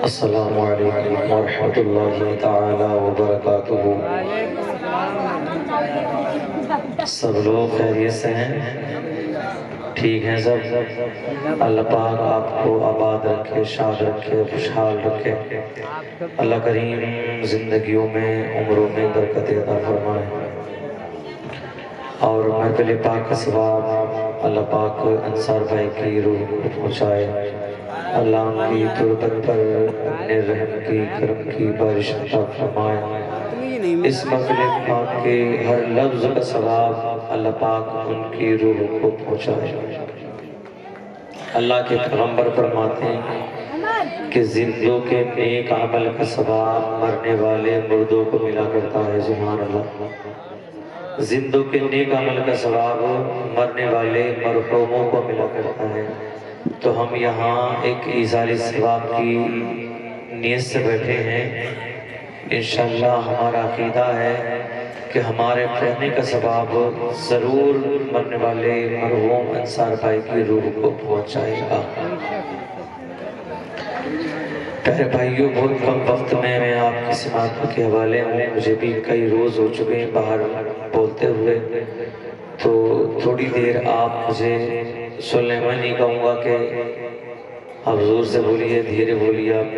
السلام علیکم ورحمۃ اللہ تعالی وبرکاتہ۔ سب لوگ خیریت سے ہیں؟ ٹھیک ہیں سب؟ اللہ پاک آپ کو آباد رکھے، شاد رکھے، خوشحال رکھے۔ اللہ کریم زندگیوں میں، عمروں میں برکت عطا فرمائے، اور محفل پاک کا ثواب اللہ پاک انصار بھائی کی روح کو پہنچائے۔ اللہ ان کی تربت پر اپنے رحم کی، کرم کی بارش عطا فرمائے۔ اس محفل پاک کے ہر لفظ کا ثواب اللہ پاک ان کی روح کو پہنچائے۔ اللہ کے پیغمبر فرماتے ہیں کہ زندوں کے نیک عمل کا ثواب مرنے والے مردوں کو ملا کرتا ہے۔ سبحان اللہ۔ زندوں کے نیک عمل کا ثواب مرنے والے مرحوموں کو ملا کرتا ہے۔ تو ہم یہاں ایک ایصال ثواب کی نیت سے بیٹھے ہیں۔ انشاءاللہ ہمارا عقیدہ ہے کہ ہمارے پڑھنے کا ثواب ضرور مرنے والے مرحوم انصار بھائی کی روح کو پہنچ جائے گا۔ پیارے بھائیوں، بہت کم وقت میں آپ کی سماعت کے حوالے ہوں۔ مجھے بھی کئی روز ہو چکے ہیں باہر بولتے ہوئے، تو تھوڑی دیر آپ مجھے سننے میں نہیں کہوں گا کہ آپ زور سے بولیے، دھیرے بولیے آپ،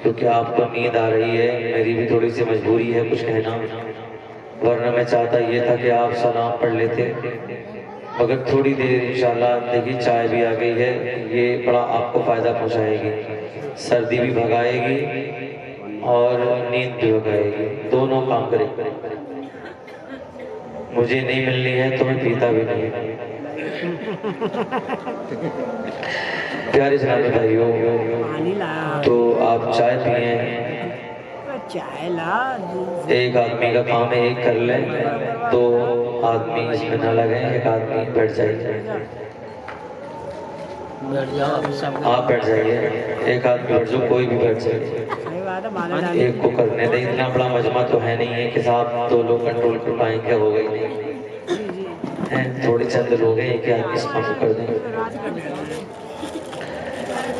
کیونکہ آپ کو نیند آ رہی ہے۔ میری بھی تھوڑی سی مجبوری ہے کچھ کہنا، ورنہ میں چاہتا یہ تھا کہ آپ سلام پڑھ لیتے، مگر تھوڑی دیر انشاءاللہ دیکھیے چائے بھی آ گئی ہے، یہ بڑا آپ کو فائدہ پہنچائے گی، سردی بھی بھگائے گی اور نیند بھی بھگائے گی، دونوں کام کرے گی۔ مجھے نہیں ملنی ہے تو میں پیتا بھی نہیں۔ پیارے جناب بھائیوں، تو آپ چائے پئیں، ایک آدمی کا کام ہے ایک کر لیں، دو آدمی اس میں نہ لگیں، ایک آدمی بیٹھ جائیے، آپ بیٹھ جائیے، ایک آدمی بیٹھ جاؤ، کوئی بھی بیٹھ جائیے، ایک کو کرنے دیں۔ اتنا بڑا مجمع تو ہے نہیں ہے کہ صاحب دو لوگ کنٹرول کر پائیں گے، ہو گئی نہیں، تھوڑے چند لوگ ہیں کہ آپ اس کام کو کر دیں۔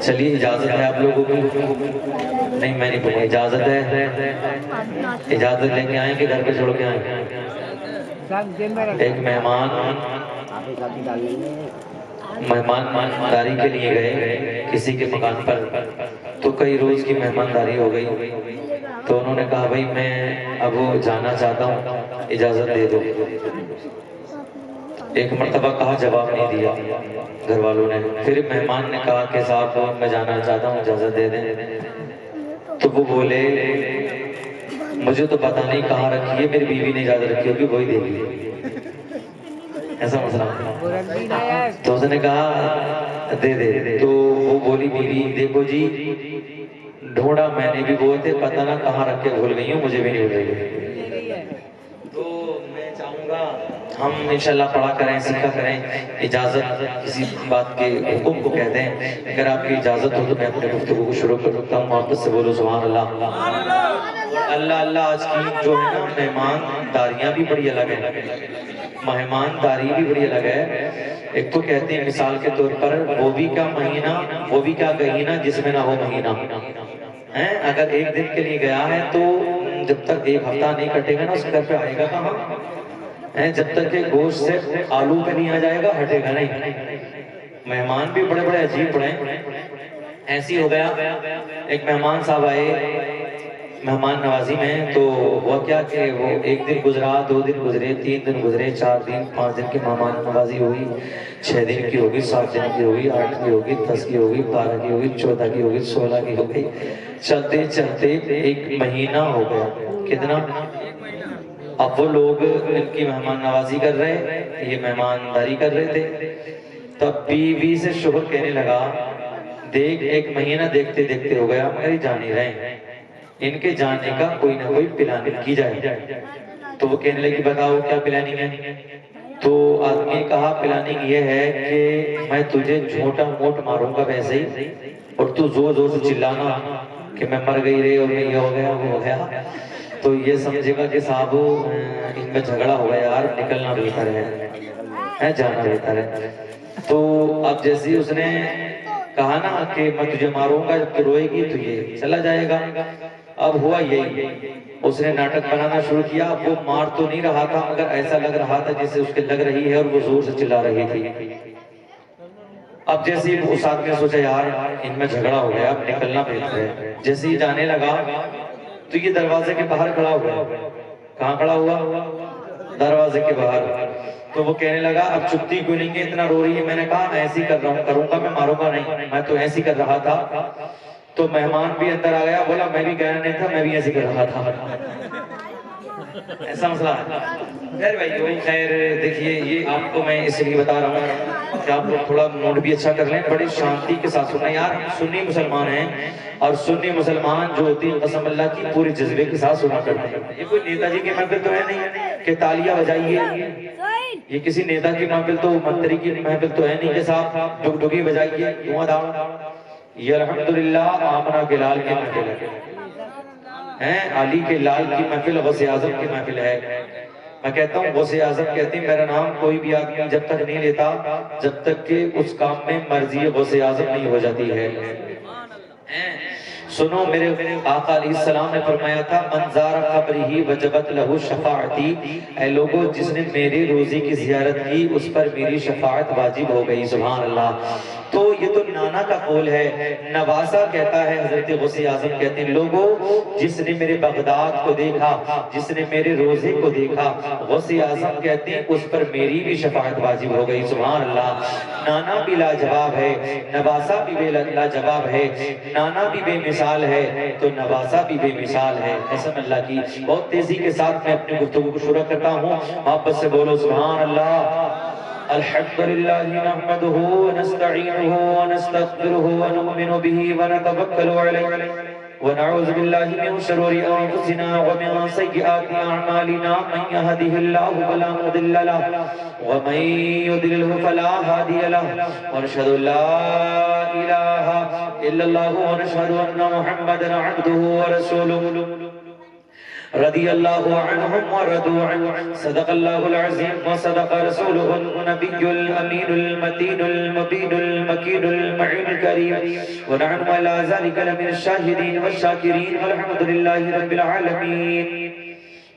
چلیے اجازت ہے آپ لوگوں کی؟ نہیں میں نہیں بولوں، اجازت ہے؟ اجازت لے کے آئیں کہ گھر پہ چھوڑ کے آئیں؟ ایک مہمانداری کے لیے گئے کسی کے مکان پر، تو کئی روز کی مہمانداری ہو گئی، تو انہوں نے کہا بھائی میں اب جانا چاہتا ہوں، اجازت دے دو۔ ایک مرتبہ کہا، جواب نہیں دیا گھر والوں نے، پھر مہمان نے کہا کہ صاحب میں جانا چاہتا ہوں، اجازت دے دیں۔ تو وہ بولے مجھے تو پتہ نہیں کہاں رکھی ہے، میری بیوی نے اجازت رکھی ہوگی، وہی دے گی، ایسا مسئلہ۔ تو اس نے کہا دے دے، تو وہ بولی بیوی دیکھو جی ڈھونڈا میں نے بھی، بولتے پتہ نہ کہاں رکھ کے بھول گئی ہوں، مجھے بھی نہیں بھول گئی۔ تو میں چاہوں گا ہم انشاءاللہ پڑھا کریں، سیکھا کریں، اجازت کسی بات کے حکم کو کہتے ہیں۔ اگر آپ کی اجازت ہو تو میں اپنے گفتگو کو شروع کر سکتا ہوں، محبت سے بولو سبحان اللہ۔ اللہ اللہ۔ آج کی جو ہے نا مہمانداریاں بھی بڑی الگ ہیں، مہمانداری بھی بڑی الگ ہے۔ ایک تو کہتے ہیں مثال کے طور پر وہ بھی کیا مہینہ، وہ بھی کیا گہینہ جس میں نہ ہو مہینہ۔ اگر ایک دن کے لیے گیا ہے تو جب تک ایک ہفتہ نہیں کٹے گا نا اس گھر پہ آئے گا کہاں؟ جب تک کہ گوشت سے آلو پہ نہیں آ جائے گا ہٹے گا نہیں۔ مہمان بھی بڑے بڑے عجیب پڑے، ایسی ہو گیا ایک مہمان صاحب آئے مہمان نوازی میں، تو وہ کیا کہ وہ ایک دن گزرا، دو دن گزرے، تین دن گزرے، 4 دن 5 دن کی مہمان نوازی ہوئی، 6 دن کی ہوگی، 7 دن کی ہوگی، 8 کی ہوگی، 10 کی ہوگی، 12 کی ہوگی، 14 کی ہوگی، 16 کی ہوگی، چلتے چلتے ایک مہینہ ہو گیا۔ کتنا؟ اب وہ لوگ ان کی مہمان نوازی کر رہے، یہ مہمانداری کر رہے تھے، تب بیوی سے شوہر کہنے لگا دیکھ ایک مہینہ دیکھتے دیکھتے ہو گیا مگر یہ جان ہی رہے ہیں، ان کے جانے کا کوئی نہ کوئی پلاننگ کی جائے۔ تو وہ کہنے لگی بتاؤ کیا پلاننگ ہے؟ تو آدمی نے کہا پلاننگ یہ ہے کہ میں تجھے جھوٹا موٹ ماروں گا ویسے ہی، اور تو زور زور سے چلانا کہ میں مر گئی رے اور میں یہ ہو گیا وہ ہو گیا، تو یہ سمجھے گا کہ صاحب ان میں جھگڑا ہو گیا یار، نکلنا بہتر ہے، جانا بہتر ہے۔ تو اب جیسے اس نے کہا نا کہ میں تجھے ماروں گا جب تو روئے گی تو یہ چلا جائے گا. اب ہوا یہی، اس نے ناٹک بنانا شروع کیا. اب وہ مار تو نہیں رہا تھا مگر ایسا لگ رہا تھا جیسے اس کے لگ رہی ہے اور وہ زور سے چلا رہی تھی. اب جیسے ہی اس آدمی نے سوچا یار ان میں جھگڑا ہو گیا، اب نکلنا بہتر ہے. جیسے ہی جانے لگا تو یہ دروازے کے باہر کھڑا ہوا. کہاں کھڑا ہوا؟ دروازے کے باہر. تو وہ کہنے لگا اب چپتی کیوں نہیں کہ اتنا رو رہی ہے؟ میں نے کہا ایسی کر رہا ہوں، کروں گا میں، ماروں گا نہیں، میں تو ایسی کر رہا تھا. تو مہمان بھی اندر آ گیا، بولا میں بھی گیا نہیں تھا، میں بھی ایسی کر رہا تھا. ایسا مسئلہ ہے. خیر بھائی خیر دیکھیے، یہ آپ کو میں اس لیے بتا رہا ہوں کہ آپ لوگ تھوڑا موڈ بھی اچھا کر لیں، بڑی شانتی کے ساتھ سنیں. یار سنی مسلمان ہیں اور سنی مسلمان جو ہوتی ہے قسم اللہ کی پوری جذبے کے ساتھ سنا کرتے ہیں. یہ کوئی نیتا جی کی محفل تو ہے نہیں کہ تالیاں بجائیے. یہ کسی نیتا کی محفل تو منتری کی محفل تو ہے نہیں کہ صاحب ڈگ ڈگی بجائیے دھواں دھاڑ. یہ الحمدللہ آمنہ کے لال کی محفل ہے، علی کے لال کی محفل، غوث اعظم کی محفل ہے. میں کہتا ہوں غوث اعظم کہتی میرا نام کوئی بھی آدمی جب تک نہیں لیتا جب تک کہ اس کام میں مرضی غوث اعظم نہیں ہو جاتی ہے. سنو میرے آقا علیہ السلام نے فرمایا تھا من زار قبرہ وجبت لہ شفاعتی، اے لوگوں جس نے میری روزی کی زیارت کی اس پر میری شفاعت واجب ہو گئی. سبحان اللہ. تو یہ تو نانا کا قول ہے. نواسا کہتا ہے، حضرت غوث اعظم کہتے ہیں لوگوں جس نے میرے بغداد کو دیکھا، جس نے میرے روزے کو دیکھا، غوث اعظم کہتے ہیں اس پر میری بھی شفاعت واجب ہو گئی. سبحان اللہ. نانا بھی لاجواب ہے، نواسا بھی لاجواب ہے، نانا بھی بے مثال ہے تو نواسا بھی بے مثال ہے. قسم اللہ کی. بہت تیزی کے ساتھ میں اپنی گفتگو کو شروع کرتا ہوں، محبت سے بولو سبحان اللہ. الحمدللہ نحمدہ ونستعینہ ونستغفرہ ونؤمن بہ ونتوکل علیہ ونعوذ باللہ من شرور انفسنا ومن سیئات اعمالنا من یہدہ اللہ فلا مضل لہ ومن یضللہ فلا ہادی لہ ونشہد ان لا الہ الا اللہ ونشہد ان محمدا عبدہ ورسولہ رضی اللہ عنہم ورضوا عنہ. صدق اللہ العظیم وصدق رسولہ النبی الامین المتین المبین المکین المعین الکریم ونحن علی ذلک لمن الشاہدین والشاکرین والحمدللہ رب العالمین.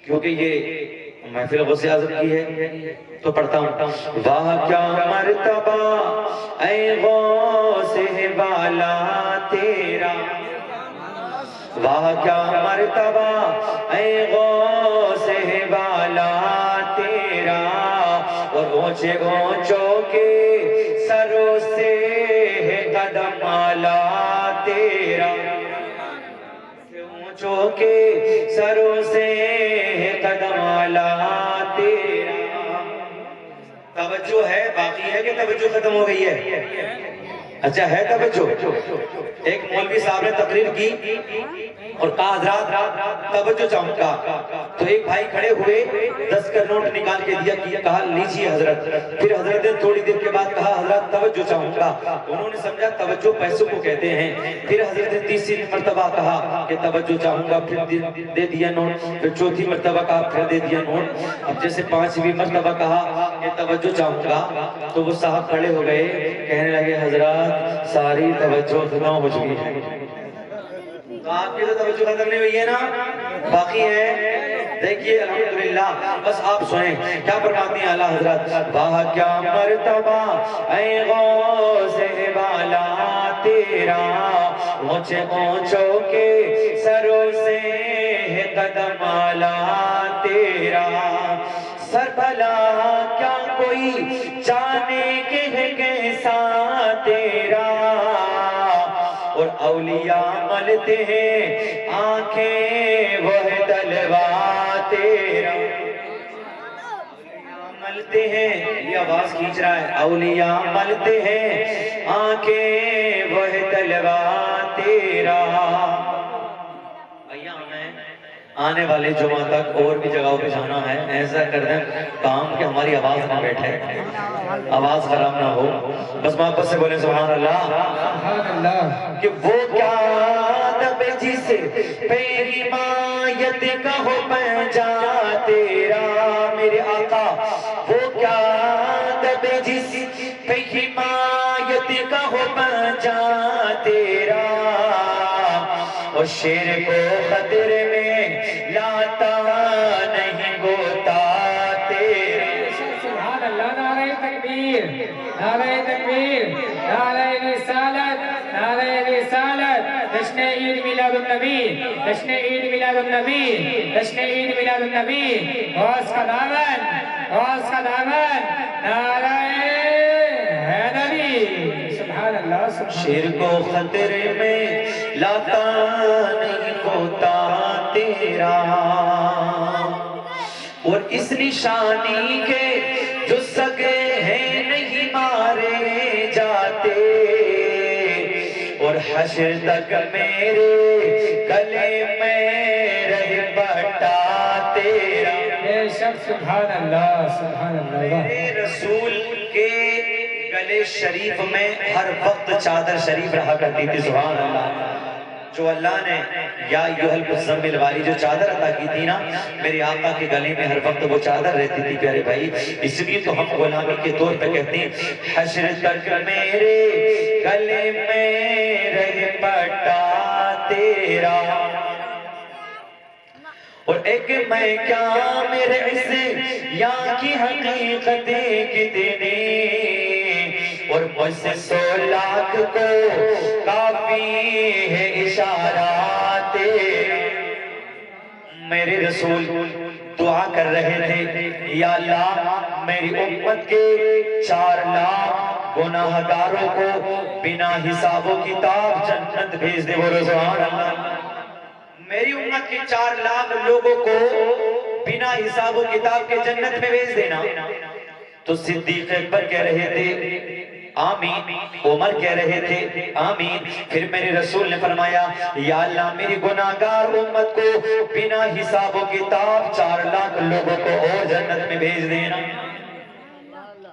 کیونکہ یہ محفل غوث اعظم کی ہے تو پڑھتا ہوں. واہ کیا مرتبہ اے غوث والا تیرا، واہ کیا مرتبہ اے غوث والا تیرا، اور اونچے اونچوں کے سروں سے ہے قدم آلا تیرا، اونچوں کے سروں سے ہے قدم آلا تیرا. توجہ ہے باقی ہے کہ توجہ ختم ہو گئی ہے؟ اچھا ہے توجہ. ایک مولوی صاحب نے تقریر کی اور کہا حضرات توجہ چاہوں گا. تو ایک بھائی کھڑے ہوئے 10 کا نوٹ نکال کے دیا، کہا لیجیے حضرت. پھر حضرت نے تھوڑی دیر کے بعد کہا حضرت توجہ چاہوں گا. انہوں نے سمجھا توجہ پیسوں کو کہتے ہیں. پھر حضرت نے تیسری مرتبہ کہا کہ توجہ چاہوں گا، پھر دے دیا نوٹ. پھر چوتھی مرتبہ کہا، پھر دے دیا نوٹ. اب جیسے 5ویں مرتبہ کہا کہ توجہ چاہوں گا تو وہ صاحب کھڑے ہو گئے، کہنے لگے حضرات ساری توجہ ختم ہو چکی ہے. تو آپ کی تو توجہ ختم نہیں ہوئی ہے نا، باقی ہے. دیکھیے الحمدللہ. بس آپ سنیں کیا فرماتی ہیں اعلیٰ حضرت. واہ کیا مرتبہ اے غوث والا تیرا، اونچے اونچوں کے سروں سے ہے قدم آلا تیرا. سر بھلا کیا کوئی جانے کے ہے کیسا تیرا، اور اولیاء ملتے ہیں آنکھیں وہ ہے تلوا تیرا. اولیاء ملتے ہیں، یہ آواز کھینچ رہا ہے، اولیاء ملتے ہیں آنکھیں وہ ہے تلوا تیرا. آنے والے جمعہ تک اور بھی جگہوں پہ جانا ہے. ایسا کر دیں کام کہ ہماری آواز نہ بیٹھے، آواز خراب نہ ہو. بس محبت سے بولیں سبحان اللہ. کہ وہ کیا دب جس پہ حمایت کا ہو پنجا تیرا میرے آقا، وہ کیا دب جس پہ حمایت کا ہو پنجا اور شیر کو خطرے میں لاتا نہیں غوطہ تیرا۔ سبحان اللہ، نعرہ تکبیر، نعرہ تکبیر، نعرہ رسالت، نعرہ رسالت، جشن عید میلاد النبی، جشن عید میلاد النبی، جشن عید میلاد النبی، غوث کا دامن، غوث کا دامن، نعرہ حیدری، سبحان اللہ سبحان شیر کو خطرے میں لاتا نہیں غوطہ تیرا، اور اس نشانی کے جو سگے ہیں نہیں مارے جاتے، اور حشر تک میرے گلے میں رہے بٹا تیرا۔ بے شک سبحان اللہ سبحان اللہ۔ میرے رسول کے گلے شریف میں ہر وقت چادر شریف رہا کرتی تھی، سبحان اللہ۔ جو اللہ نے یا ایھا المزمل والی جو چادر عطا کی تھی نا، میرے آقا کے گلے میں ہر وقت وہ چادر رہتی تھی پیارے بھائی۔ اس لیے تو ہم غلامی کے طور پہ کہتے ہیں حشر تک میرے گلے میں رہے پٹا تیرا، اور ایک میں کیا میرے عزے یا کی حقیقتیں کتنی، اور مجھ سے 100 لاکھ کو کافی ہے اشارات۔ میرے رسول دعا کر رہے تھے، یا اللہ میری امت کے 4 لاکھ گناہگاروں کو بنا حساب و کتاب جنت بھیج دے، بولو سبحان اللہ۔ میری امت کے 4 لاکھ لوگوں کو بنا حساب و کتاب کے جنت میں بھیج دینا۔ تو صدیق اکبر کہہ رہے تھے آمین، عمر کہہ رہے تھے آمین۔ پھر میرے رسول نے فرمایا یا اللہ میری گناہگار امت کو بنا حساب و کتاب 4 لاکھ لوگوں کو اور جنت میں بھیج دینا۔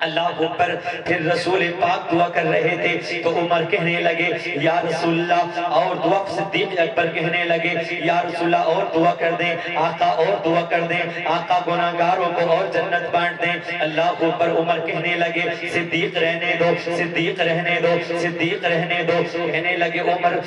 اللہ اکبر۔ پھر رسول پاک دعا کر رہے تھے تو عمر کہنے لگے یا رسول اللہ اور دعا، صدیق اکبر کہنے لگے یا رسول اللہ اور دعا کر دیں آقا، اور دعا کر دیں آقا، گناہگاروں کو اور جنت بانٹ دیں۔ اللہ اکبر۔ عمر کہنے لگے صدیق رہنے دو، صدیق رہنے دو، صدیق رہنے دو۔ کہنے لگے عمر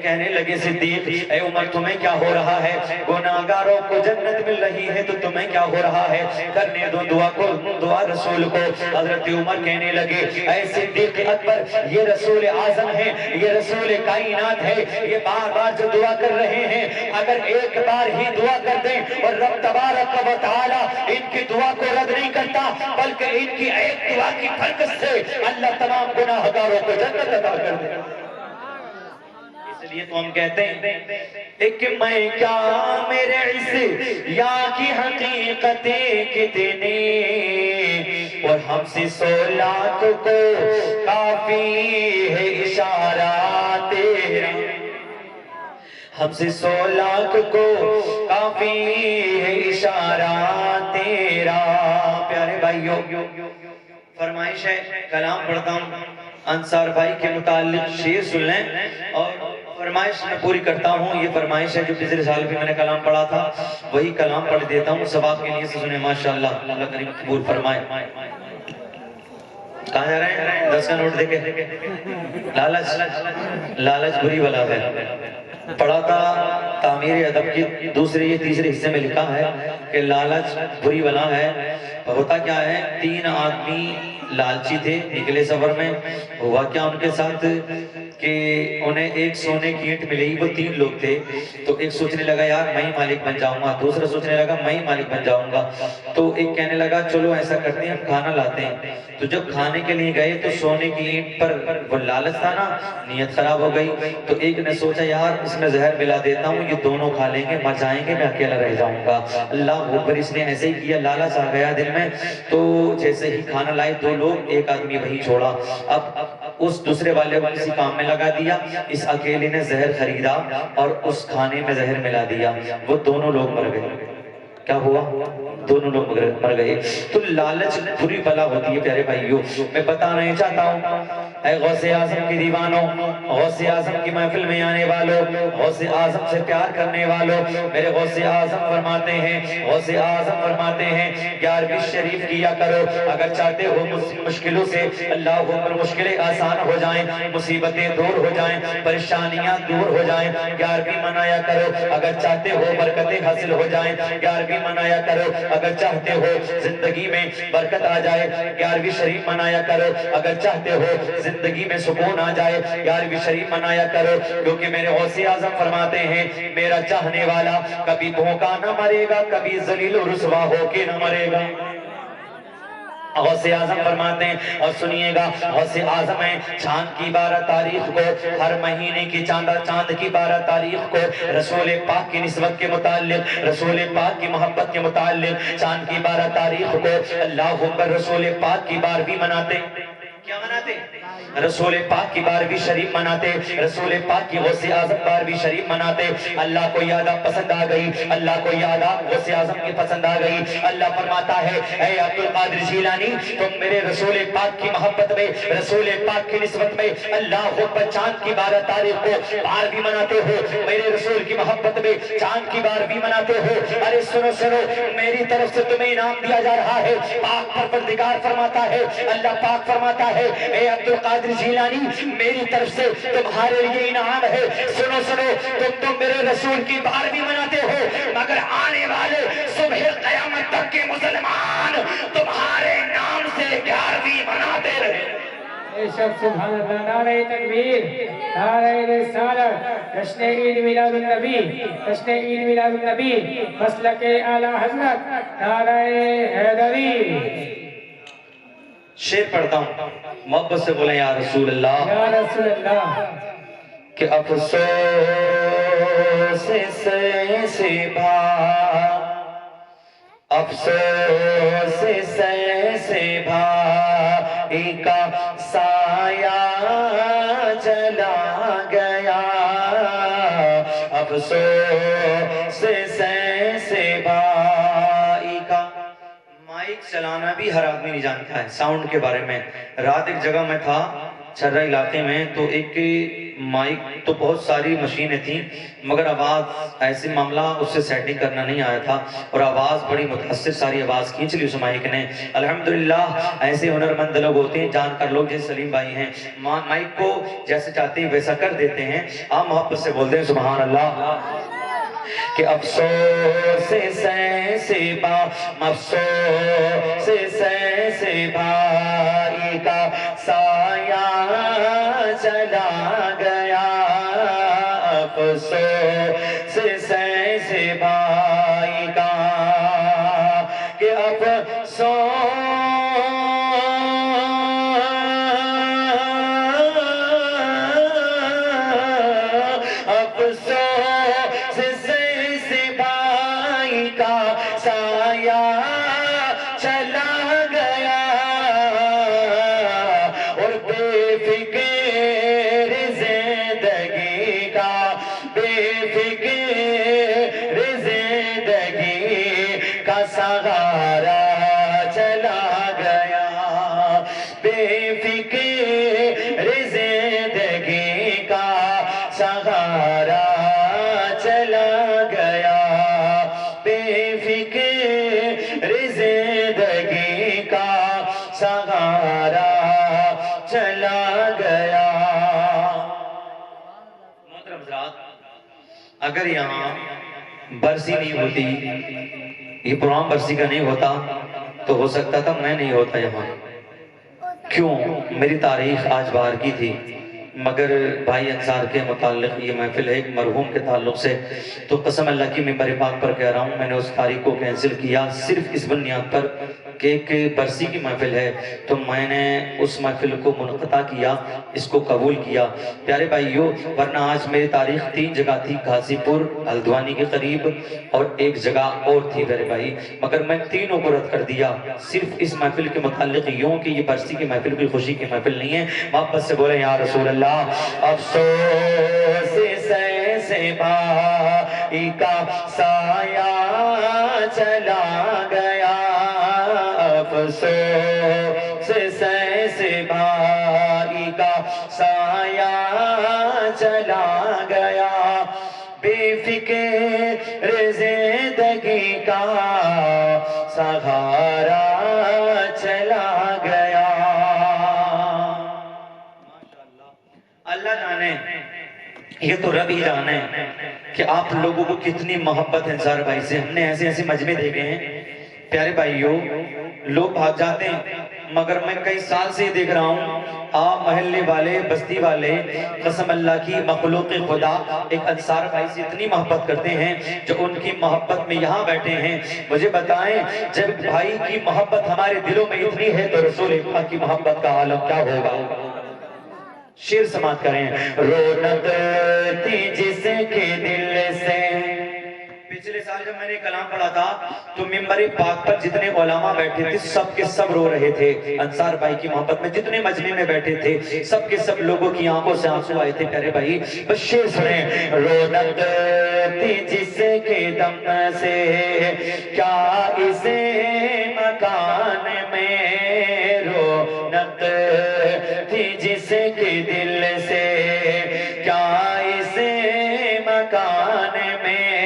کہنے لگے صدیق اے عمر تمہیں کیا ہو رہا ہے؟ گناہگاروں کو جنت مل رہی ہے تو تمہیں کیا ہو رہا ہے؟ کرنے دو دعا کو، دعا رسول کو۔ حضرت عمر کہنے لگے اے صدیق اکبر یہ رسول اعظم ہے، یہ رسول کائنات ہے، یہ بار بار جو دعا کر رہے ہیں اگر ایک بار ہی دعا کر دیں اور رب تبارک و تعالی ان کی دعا کو رد نہیں کرتا بلکہ ان کی ایک دعا کی برکت سے اللہ تمام گناہگاروں کو جنت عطا کر دے۔ اس لیے تو ہم کہتے ہیں ایک میں کیا میرے عزے یا کی حقیقتیں کتنی، اور ہم سے 100 لاکھ کو کافی ہے اشارہ تیرا، ہم سے 100 لاکھ کو کافی ہے اشارہ تیرا۔ پیارے بھائیوں فرمائش ہے، کلام پڑھتا ہوں انصار بھائی کے متعلق، شعر سن لیں اور فرمائش میں پوری کرتا ہوں۔ یہ فرمائش ہے جو پچھلے سال بھی میں نے کلام پڑھا تھا وہی کلام پڑھ دیتا ہوں، ثواب کے لیے سنیں ماشاءاللہ، اللہ کریم قبول فرمائے۔ کہاں جا رہے ہیں؟ 10 کا نوٹ دے کے۔ لالچ، لالچ بری بلا ہے۔ پڑھا تھا تعمیر ادب کی دوسرے یا تیسرے حصے میں لکھا ہے کہ لالچ بری بلا ہے۔ ہوتا کیا ہے، 3 آدمی لالچی تھے، نکلے سفر میں، ہوا کیا ان کے ساتھ کہ انہیں ایک سونے کی اینٹ ملی، وہ 3 لوگ تھے۔ تو ایک سوچنے لگا یار میں ہی مالک بن جاؤں گا، دوسرا سوچنے لگا میں ہی مالک بن جاؤں گا، تو ایک کہنے لگا چلو ایسا کرتے ہیں ہم کھانا لاتے ہیں۔ تو جب کھانے کے لیے گئے تو سونے کی اینٹ پر وہ لالچ تھا نا، نیت خراب ہو گئی، تو ایک نے سوچا یار اس میں زہر ملا دیتا ہوں، یہ دونوں کھا لیں گے، مر جائیں گے، میں اکیلا رہ جاؤں گا۔ اللہ اکبر، اس نے ایسے ہی کیا، لالچ آ گیا دل میں، تو جیسے ہی کھانا لائے 2 لوگ، ایک آدمی وہیں چھوڑا، اب اس دوسرے والے کو کسی کام میں لگا دیا، اس اکیلے نے زہر خریدا اور اس کھانے میں زہر ملا دیا، وہ دونوں لوگ مر گئے۔ کیا ہوا؟ دونوں لوگ مر گئے۔ تو لالچ بری بلا ہوتی ہے پیارے بھائیوں۔ میں بتانا چاہتا ہوں اے غوث اعظم کی دیوانوں، غوث اعظم کی محفل میں آنے والوں، غوث اعظم سے پیار کرنے والوں، میرے غوث اعظم فرماتے ہیں، غوث اعظم فرماتے ہیں 11ویں شریف کیا کرو اگر چاہتے ہو مشکلوں سے اللہ پر مشکلیں آسان ہو جائیں، مصیبتیں دور ہو جائیں، پریشانیاں دور ہو جائیں۔ 11ویں منایا کرو اگر چاہتے ہو برکتیں حاصل ہو جائیں، 11ویں منایا کرو اگر چاہتے ہو زندگی میں برکت آ جائے، 11ویں شریف منایا کرو اگر چاہتے ہو زندگی میں سکون آ جائے، 11ویں شریف منایا کرو، کیونکہ میرے غوث اعظم فرماتے ہیں میرا چاہنے والا کبھی دھوکا نہ مرے گا، کبھی ذلیل و رسوا ہو کے نہ مرے گا۔ غوث اعظم فرماتے ہیں اور سنیے گا، غوث اعظم ہیں چاند کی 12 تاریخ کو، ہر مہینے کی چاند کی 12 تاریخ کو رسول پاک کی نسبت کے متعلق، رسول پاک کی محبت کے متعلق چاند کی 12 تاریخ کو اللہ اکبر رسول پاک کی 12ویں مناتے ہیں۔ کیا مناتے؟ رسول پاک کی 12ویں شریف مناتے، رسول پاک کی غوث اعظم 12ویں شریف مناتے۔ اللہ کو یادہ پسند آ گئی، اللہ کو یادہ غوث اعظم کی پسند آ گئی۔ اللہ فرماتا ہے اے عبدالقادر جیلانی تم میرے رسول پاک کی محبت میں، رسول پاک کی نسبت میں اللہ اکبر چاند کی 12 تاریخ کو 12ویں مناتے ہو، میرے رسول کی محبت میں چاند کی 12ویں مناتے ہو۔ ارے سنو سنو، میری طرف سے تمہیں انعام دیا جا رہا ہے۔ پاک پروردگار فرماتا ہے، اللہ پاک فرماتا ہے اے عبدالقادر جیلانی میری طرف سے تمہارے لیے انعام ہے۔ سنو سنو، تم میرے رسول کی 12ویں مناتے ہو، مگر آنے والے صبح قیامت تک کے مسلمان تمہارے نام سے 11ویں مناتے رہے۔ اے شب سبحان اللہ، نعرہ تکبیر، نعرہ رسالت، جشن عید میلاد النبی، جشن عید میلاد النبی، مسلک اعلیٰ حضرت، نعرہ حیدری۔ شعر پڑھتا ہوں، محبت سے بولیں یا رسول اللہ، یا رسول اللہ۔ کہ افسوس سے افسوس سے بھائی کا سایہ چلا گیا، افسوس سے بھائی کا۔ مائک چلانا بھی ہر آدمی نہیں جانتا ہے، ساؤنڈ کے بارے میں۔ رات ایک جگہ میں تھا چھرا علاقے میں، تو ایک مائک تو بہت ساری مشینیں تھیں مگر آواز ایسی معاملہ اس سے سیٹنگ کرنا نہیں آیا تھا، اور آواز بڑی متاثر ساری آواز کھینچ لی اس مائک نے۔ الحمدللہ ایسے ہنرمند لوگ ہوتے ہیں، جان کر لوگ جیسے سلیم بھائی ہیں، مائک کو جیسے چاہتے ہیں ویسا کر دیتے ہیں۔ آپ محبت سے بولتے ہیں سبحان اللہ۔ کہ افسوس سے بھائی کا سایہ چلا گیا، افسوس سے بھائی کا، کہ افسوس سے بھائی کا سایہ چلا گیا، اور بے فکر زندگی کا، بے فکر زندگی کا سہارا چلا گیا، بے فکر زندگی کا سہارا چلا گیا، بے فکر زندگی کا سہارا چلا گیا۔ محترم حضرات، اگر یہاں برسی نہیں ہوتی، یہ پروگرام برسی کا نہیں ہوتا، تو ہو سکتا تھا میں نہیں ہوتا یہاں۔ کیوں؟ میری تاریخ آج باہر کی تھی، مگر بھائی انصار کے متعلق یہ محفل ہے ایک مرحوم کے تعلق سے، تو قسم اللہ کی ممبر پاک پر کہہ رہا ہوں، میں نے اس تاریخ کو کینسل کیا صرف اس بنیاد پر کہ ایک برسی کی محفل ہے، تو میں نے اس محفل کو منقطع کیا، اس کو قبول کیا۔ پیارے بھائیوں، ورنہ آج میری تاریخ 3 جگہ تھی، غازی پور، ہلدوانی کے قریب، اور ایک جگہ اور تھی میرے بھائی، مگر میں تینوں کو رد کر دیا صرف اس محفل کے متعلق یوں کہ یہ برسی کی محفل کوئی خوشی کی محفل نہیں ہے۔ واپس سے بولیں یا رسول اللہ۔ افسوس سے بھائی کا سایہ چلا گیا، افسوس سے بھائی کا سایہ چلا گیا، بے فکر زندگی کا سہارا چلا گیا۔ اللہ جانے، یہ تو رب ہی جانے کہ آپ لوگوں کو کتنی محبت ہے انصار بھائی سے۔ ہم نے ایسے ایسے مجمع دیکھے ہیں پیارے بھائیوں، لوگ بھاگ جاتے ہیں، مگر میں کئی سال سے دیکھ رہا ہوں آپ محلے والے، بستی والے، قسم اللہ کی مخلوق خدا ایک انصار بھائی سے اتنی محبت کرتے ہیں جو ان کی محبت میں یہاں بیٹھے ہیں۔ مجھے بتائیں جب بھائی کی محبت ہمارے دلوں میں اتنی ہے تو رسول پاک کی محبت کا عالم کیا ہوگا؟ شیر سماعت کریں۔ رونق تھی جس کے دل سے، پچھلے سال جب میں نے کلام پڑھا تھا تو ممبر پاک پر جتنے علماء بیٹھے تھے سب کے سب رو رہے تھے انصار بھائی کی محبت میں۔ جتنے مجمع میں بیٹھے تھے سب کے سب لوگوں کی آنکھوں سے آنسو آئے تھے پیارے بھائی۔ بس شیر سنیں۔ رونق تھی جس کے دم سے کیا اس مکان میں، رونق تھی جس کے دل سے کیا اس مکان میں،